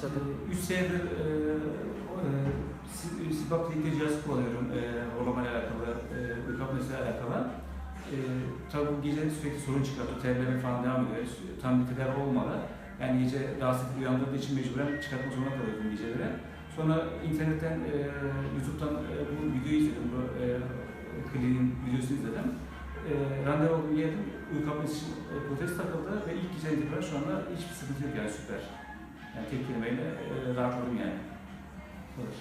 başladı? 3 senedir CPAP dedikleri cihazı kullanıyorum hormonla alakalı, uyku apnesiyle alakalı. Tabii bu gece sürekli sorun çıkarttı, terleme falan devam ediyor. Tam bir tedavi olmadı. Yani gece rahatsız edip uyandırdığı için mecburen çıkartmak zorunda kalıyordum geceleri. Sonra internetten, YouTube'dan bu videoyu izledim, bu kliniğin videosunu izledim. Randevu aldım, geldim, uyku apnesi için protez takıldı ve ilk geceden itibaren şu anda hiçbir sıkıntı yok yani süper. Yani tek kelimeyle rahatladım yani. Olur.